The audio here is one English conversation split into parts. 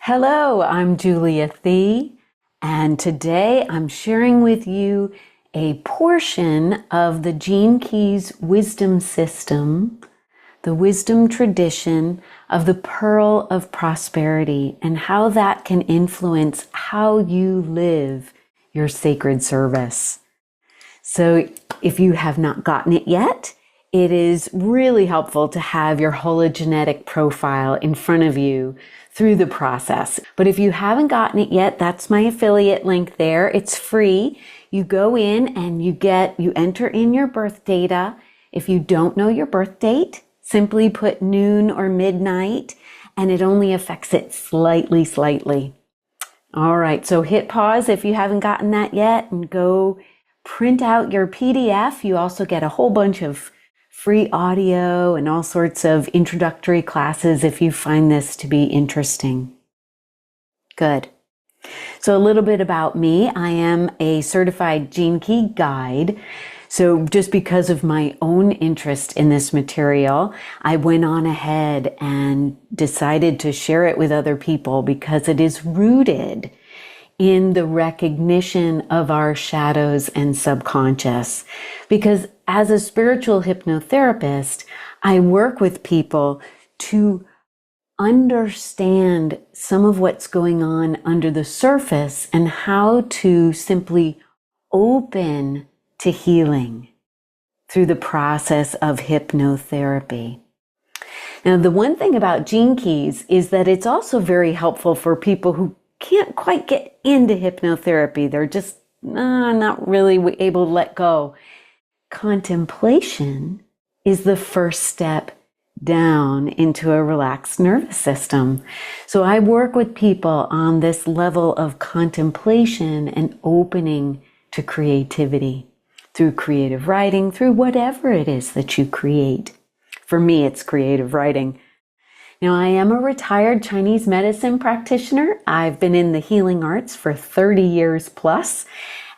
Hello, I'm Julia Thie, and today I'm sharing with you a portion of the Gene Keys wisdom system, the wisdom tradition of the Pearl of Prosperity, and how that can influence how you live your sacred service. So if you have not gotten it yet, it is really helpful to have your hologenetic profile in front of you through the process. But if you haven't gotten it yet, that's my affiliate link there. It's free. You go in and you enter in your birth data. If you don't know your birth date, simply put noon or midnight, and it only affects it slightly. All right, so hit pause if you haven't gotten that yet and go print out your PDF. You also get a whole bunch of free audio and all sorts of introductory classes if you find this to be interesting. Good. So a little bit about me. I am a certified Gene Key guide. So just because of my own interest in this material, I went on ahead and decided to share it with other people because it is rooted in the recognition of our shadows and subconscious. Because as a spiritual hypnotherapist, I work with people to understand some of what's going on under the surface and how to simply open to healing through the process of hypnotherapy. Now, the one thing about Gene Keys is that it's also very helpful for people who can't quite get into hypnotherapy. They're just not really able to let go. Contemplation is the first step down into a relaxed nervous system. So I work with people on this level of contemplation and opening to creativity through creative writing, through whatever it is that you create. For me, it's creative writing. Now, I am a retired Chinese medicine practitioner. I've been in the healing arts for 30 years plus,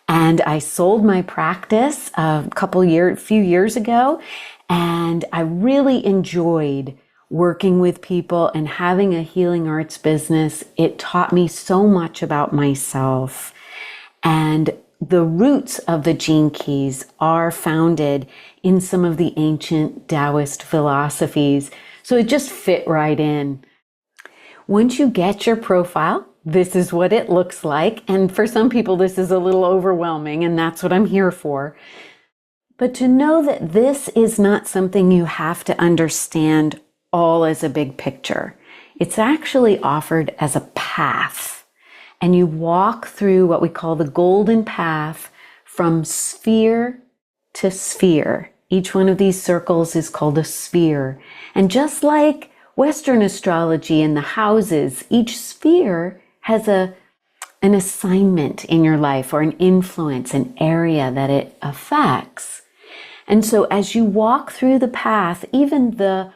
and I sold my practice few years ago, and I really enjoyed working with people and having a healing arts business. It taught me so much about myself, and the roots of the Gene Keys are founded in some of the ancient Taoist philosophies. So it just fit right in. Once you get your profile, this is what it looks like. And for some people, this is a little overwhelming, and that's what I'm here for. But to know that this is not something you have to understand all as a big picture. It's actually offered as a path. And you walk through what we call the golden path from sphere to sphere. Each one of these circles is called a sphere. And just like Western astrology and the houses, each sphere has an assignment in your life or an influence, an area that it affects. And so as you walk through the path, even the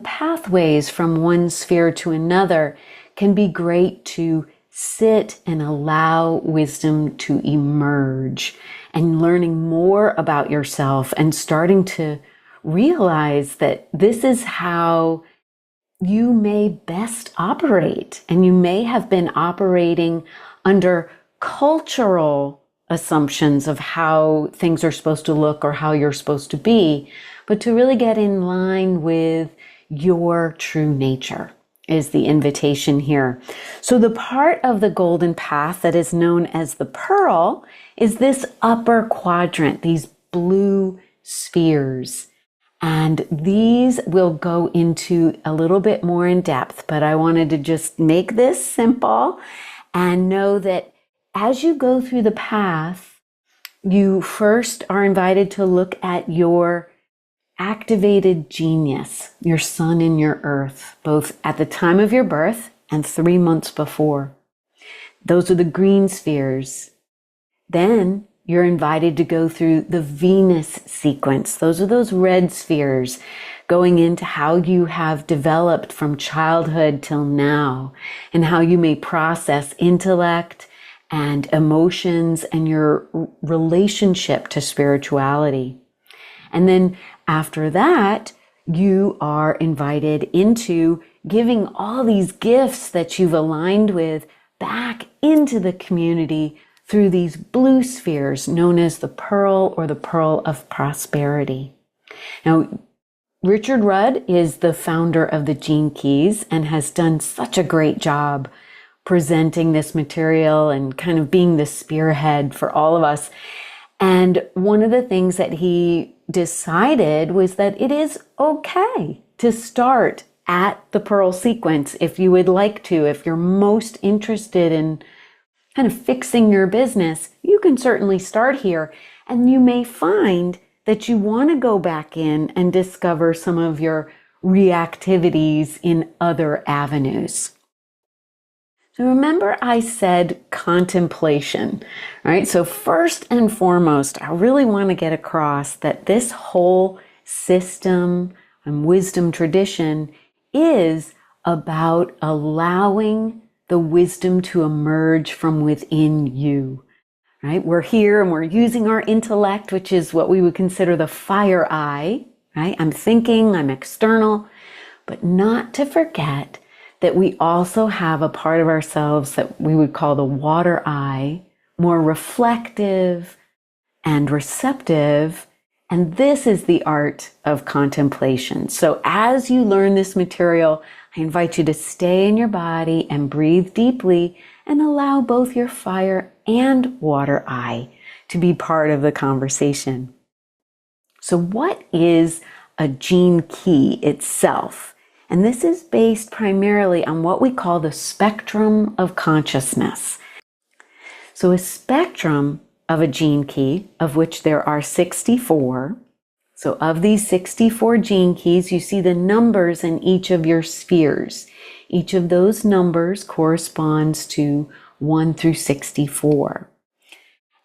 pathways from one sphere to another can be great to sit and allow wisdom to emerge and learning more about yourself and starting to realize that this is how you may best operate. And you may have been operating under cultural assumptions of how things are supposed to look or how you're supposed to be, but to really get in line with your true nature is the invitation here. So the part of the golden path that is known as the pearl is this upper quadrant, these blue spheres. And these will go into a little bit more in depth, but I wanted to just make this simple and know that as you go through the path, you first are invited to look at your activated genius, your sun and your earth, both at the time of your birth and 3 months before. Those are the green spheres. Then you're invited to go through the Venus sequence. Those are those red spheres going into how you have developed from childhood till now and how you may process intellect and emotions and your relationship to spirituality. And then after that, you are invited into giving all these gifts that you've aligned with back into the community through these blue spheres known as the pearl or the pearl of prosperity. Now, Richard Rudd is the founder of the Gene Keys and has done such a great job presenting this material and kind of being the spearhead for all of us. And one of the things that he decided was that it is okay to start at the pearl sequence if you would like to. If you're most interested in kind of fixing your business, you can certainly start here. And you may find that you want to go back in and discover some of your reactivities in other avenues. So remember I said contemplation, right? So first and foremost, I really want to get across that this whole system and wisdom tradition is about allowing the wisdom to emerge from within you, right? We're here and we're using our intellect, which is what we would consider the fire eye, right? I'm thinking, I'm external, but not to forget that we also have a part of ourselves that we would call the water eye, more reflective and receptive. And this is the art of contemplation. So as you learn this material, I invite you to stay in your body and breathe deeply and allow both your fire and water eye to be part of the conversation. So what is a gene key itself? And this is based primarily on what we call the spectrum of consciousness. So a spectrum of a gene key, of which there are 64. So of these 64 gene keys, you see the numbers in each of your spheres. Each of those numbers corresponds to 1 through 64.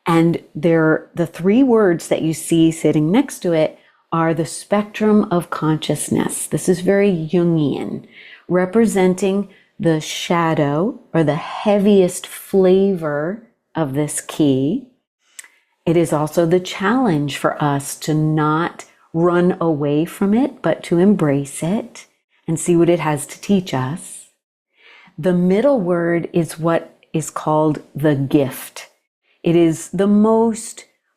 And the three words that you see sitting next to it are the spectrum of consciousness. This is very Jungian, representing the shadow or the heaviest flavor of this key. It is also the challenge for us to not run away from it, but to embrace it and see what it has to teach us. The middle word is what is called the gift. It is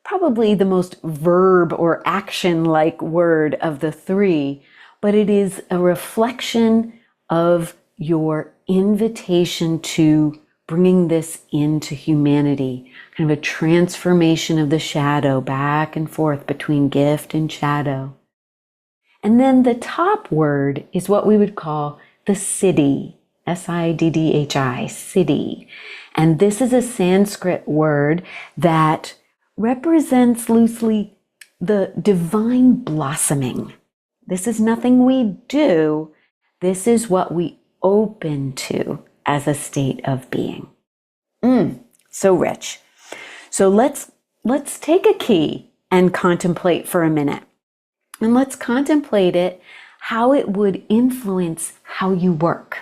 probably the most verb or action-like word of the three, but it is a reflection of your invitation to bringing this into humanity, kind of a transformation of the shadow back and forth between gift and shadow. And then the top word is what we would call the siddhi, S-I-D-D-H-I, siddhi. And this is a Sanskrit word that represents loosely the divine blossoming. This is nothing we do. This is what we open to as a state of being. So rich. So let's take a key and contemplate for a minute. And let's contemplate it, how it would influence how you work.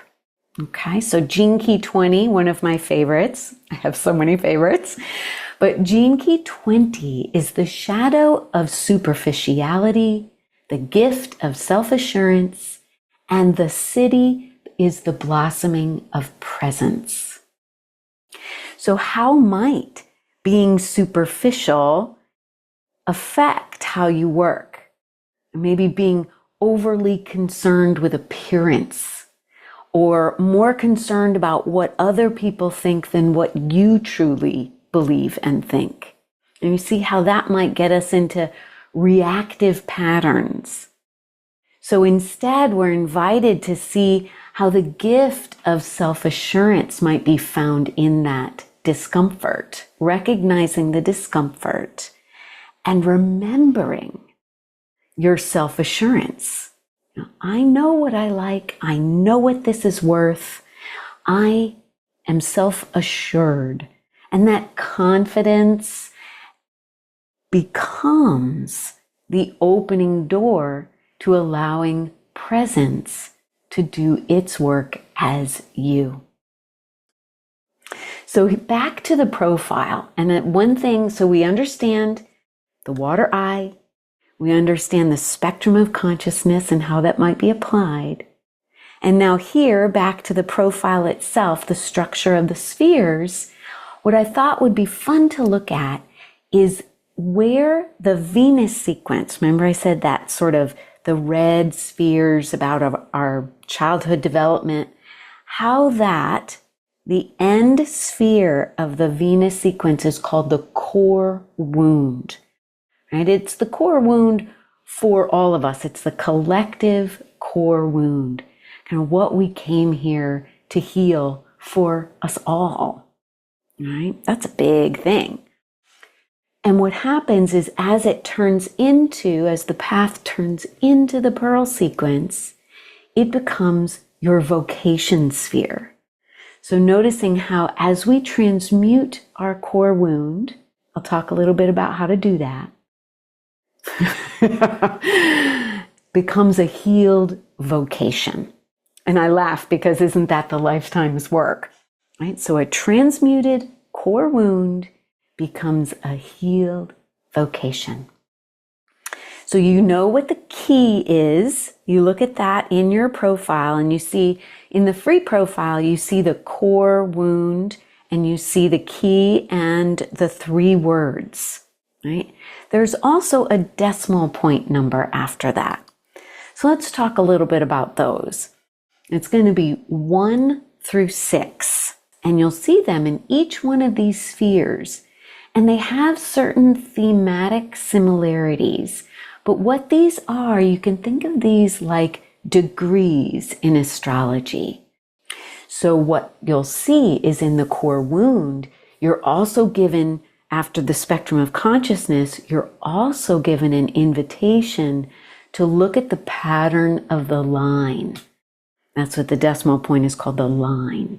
Okay, so Gene Key 20, one of my favorites. I have so many favorites. But Gene Key 20 is the shadow of superficiality, the gift of self-assurance, and the siddhi is the blossoming of presence. So how might being superficial affect how you work? Maybe being overly concerned with appearance, or more concerned about what other people think than what you truly believe and think. And you see how that might get us into reactive patterns. So instead, we're invited to see how the gift of self-assurance might be found in that discomfort, recognizing the discomfort and remembering your self-assurance. Now, I know what I like. I know what this is worth. I am self-assured. And that confidence becomes the opening door to allowing presence to do its work as you. So back to the profile. And one thing, so we understand the water eye, We understand the spectrum of consciousness and how that might be applied. And now here, back to the profile itself, the structure of the spheres, what I thought would be fun to look at is where the Venus sequence, remember I said that sort of the red spheres about our childhood development, how that the end sphere of the Venus sequence is called the core wound, right? It's the core wound for all of us. It's the collective core wound, kind of what we came here to heal for us all, right? That's a big thing. And what happens is as the path turns into the pearl sequence, it becomes your vocation sphere. So noticing how as we transmute our core wound, I'll talk a little bit about how to do that, becomes a healed vocation. And I laugh because isn't that the lifetime's work, right? So a transmuted core wound becomes a healed vocation. So you know what the key is. You look at that in your profile and you see in the free profile, you see the core wound and you see the key and the 3 words, right? There's also a decimal point number after that. So let's talk a little bit about those. It's going to be 1 through 6, and you'll see them in each one of these spheres, and they have certain thematic similarities. But what these are, you can think of these like degrees in astrology. So what you'll see is in the core wound, you're also given, after the spectrum of consciousness, you're also given an invitation to look at the pattern of the line. That's what the decimal point is called, the line.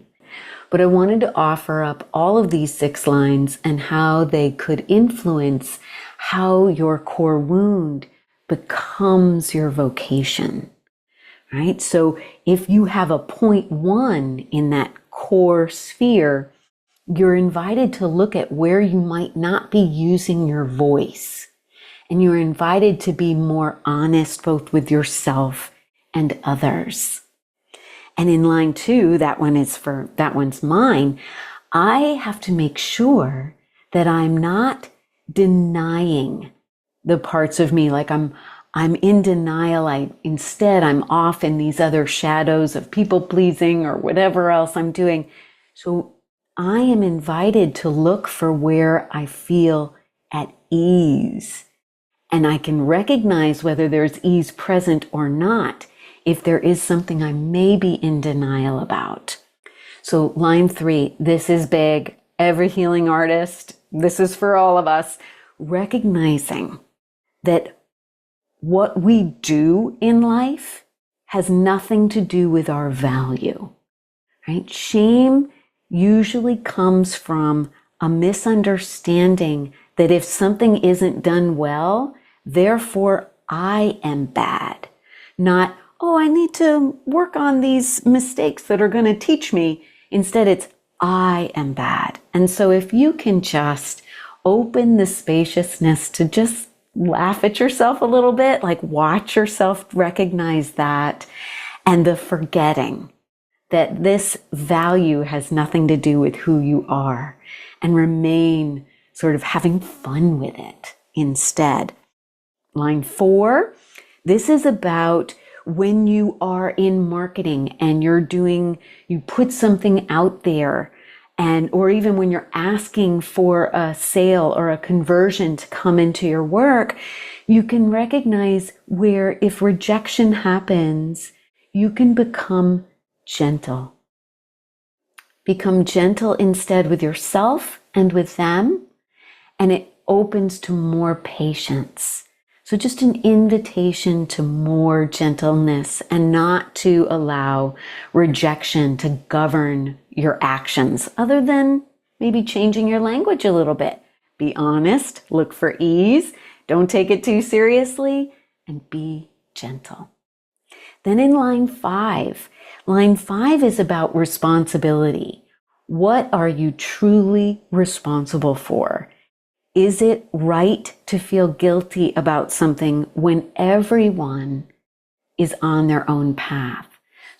But I wanted to offer up all of these 6 lines and how they could influence how your core wound becomes your vocation, right? So if you have a 0.1 in that core sphere, you're invited to look at where you might not be using your voice. And you're invited to be more honest both with yourself and others. And in line 2, that one's mine, I have to make sure that I'm not denying the parts of me, like I'm in denial. Instead, I'm off in these other shadows of people pleasing or whatever else I'm doing. So I am invited to look for where I feel at ease. And I can recognize whether there's ease present or not if there is something I may be in denial about. So line 3, this is big. Every healing artist, this is for all of us, recognizing that what we do in life has nothing to do with our value, right? Shame usually comes from a misunderstanding that if something isn't done well, therefore I am bad. Not, oh, I need to work on these mistakes that are going to teach me. Instead, it's I am bad. And so if you can just open the spaciousness to just laugh at yourself a little bit, like watch yourself recognize that, and the forgetting that this value has nothing to do with who you are, and remain sort of having fun with it instead. Line 4, this is about when you are in marketing and you put something out there, or even when you're asking for a sale or a conversion to come into your work, you can recognize where if rejection happens, you can become gentle. Become gentle instead with yourself and with them, and it opens to more patience. So just an invitation to more gentleness and not to allow rejection to govern your actions, other than maybe changing your language a little bit. Be honest, look for ease, don't take it too seriously, and be gentle. Then in line 5 is about responsibility. What are you truly responsible for? Is it right to feel guilty about something when everyone is on their own path?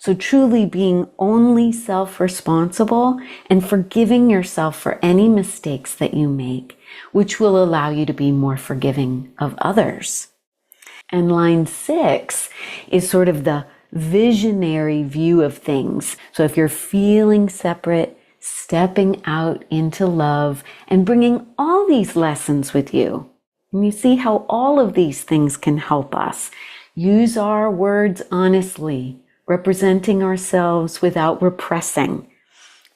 So truly being only self-responsible and forgiving yourself for any mistakes that you make, which will allow you to be more forgiving of others. And line 6 is sort of the visionary view of things. So if you're feeling separate, stepping out into love and bringing all these lessons with you. And you see how all of these things can help us. Use our words honestly, representing ourselves without repressing.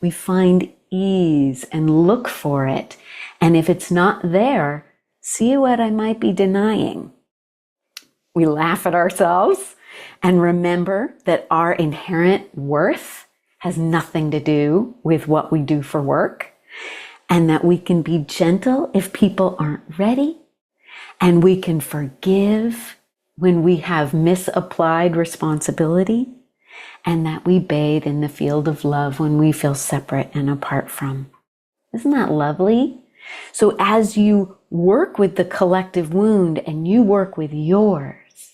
We find ease and look for it. And if it's not there, see what I might be denying. We laugh at ourselves and remember that our inherent worth has nothing to do with what we do for work, and that we can be gentle if people aren't ready, and we can forgive when we have misapplied responsibility, and that we bathe in the field of love when we feel separate and apart from. Isn't that lovely? So as you work with the collective wound and you work with yours,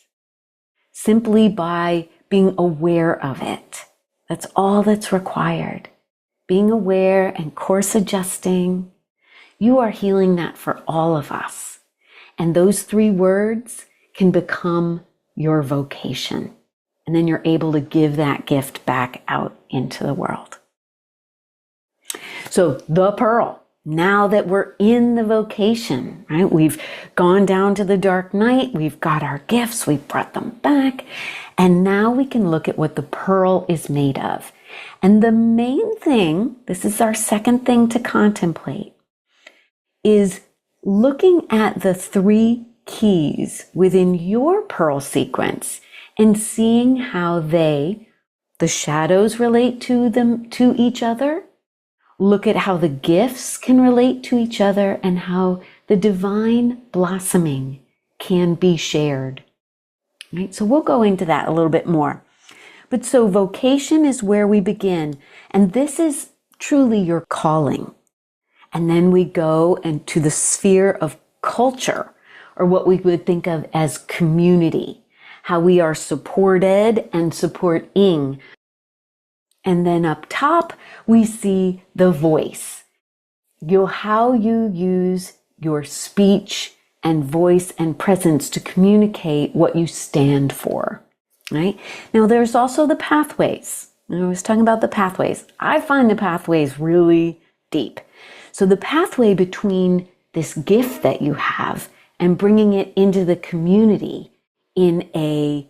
simply by being aware of it, that's all that's required. Being aware and course adjusting. You are healing that for all of us. And those 3 words can become your vocation. And then you're able to give that gift back out into the world. So the pearl, now that we're in the vocation, right? We've gone down to the dark night. We've got our gifts. We've brought them back. And now we can look at what the pearl is made of. And the main thing, this is our second thing to contemplate, is looking at the 3 keys within your pearl sequence and seeing how the shadows relate to each other. Look at how the gifts can relate to each other and how the divine blossoming can be shared. Right? So we'll go into that a little bit more. But so vocation is where we begin. And this is truly your calling. And then we go into the sphere of culture, or what we would think of as community, how we are supported and supporting. And then up top, we see the voice. How you use your speech and voice and presence to communicate what you stand for, right? Now, there's also the pathways. I was talking about the pathways. I find the pathways really deep. So the pathway between this gift that you have and bringing it into the community in a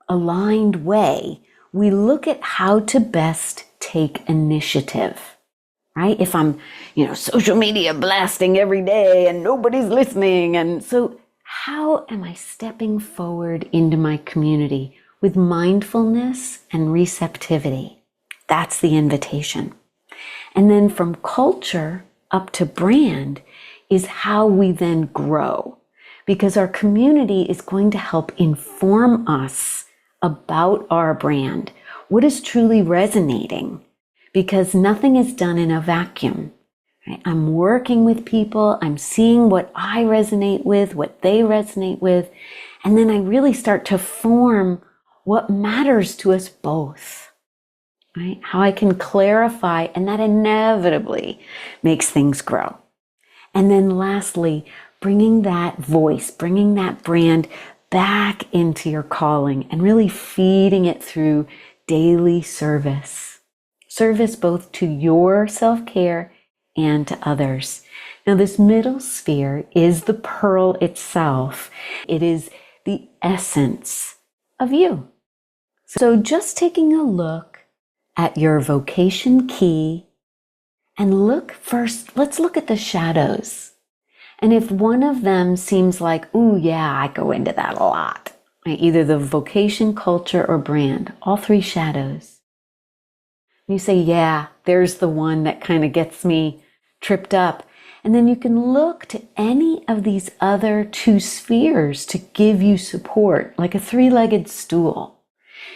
aligned way, we look at how to best take initiative. Right? If I'm, social media blasting every day and nobody's listening. And so how am I stepping forward into my community with mindfulness and receptivity? That's the invitation. And then from culture up to brand is how we then grow, because our community is going to help inform us about our brand, what is truly resonating. Because nothing is done in a vacuum. Right? I'm working with people. I'm seeing what I resonate with, what they resonate with. And then I really start to form what matters to us both. Right? How I can clarify, and that inevitably makes things grow. And then lastly, bringing that voice, bringing that brand back into your calling and really feeding it through daily service. Service both to your self-care and to others. Now, this middle sphere is the pearl itself. It is the essence of you. So just taking a look at your vocation key and let's look at the shadows. And if one of them seems like, ooh, yeah, I go into that a lot, right? Either the vocation, culture, or brand, all 3 shadows. You say, yeah, there's the one that kind of gets me tripped up. And then you can look to any of these other 2 spheres to give you support, like a 3-legged stool.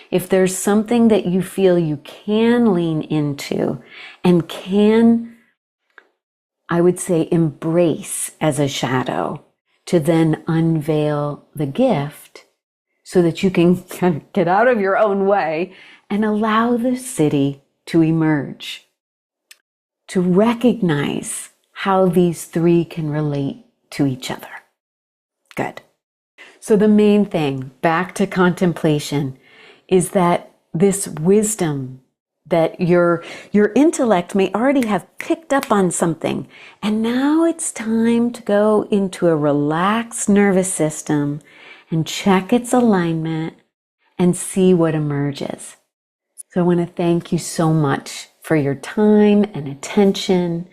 If there's something that you feel you can lean into and can I would say embrace as a shadow to then unveil the gift so that you can kind of get out of your own way and allow the city to emerge, to recognize how these three can relate to each other. Good. So the main thing, back to contemplation, is that this wisdom that your intellect may already have picked up on something, and now it's time to go into a relaxed nervous system and check its alignment and see what emerges. So I want to thank you so much for your time and attention,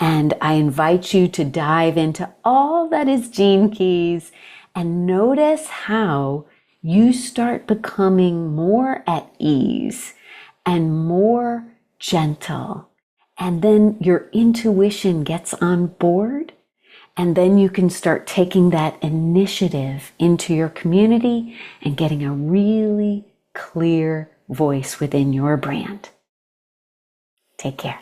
and I invite you to dive into all that is Gene Keys and notice how you start becoming more at ease and more gentle. And then your intuition gets on board, and then you can start taking that initiative into your community and getting a really clear voice within your brand. Take care.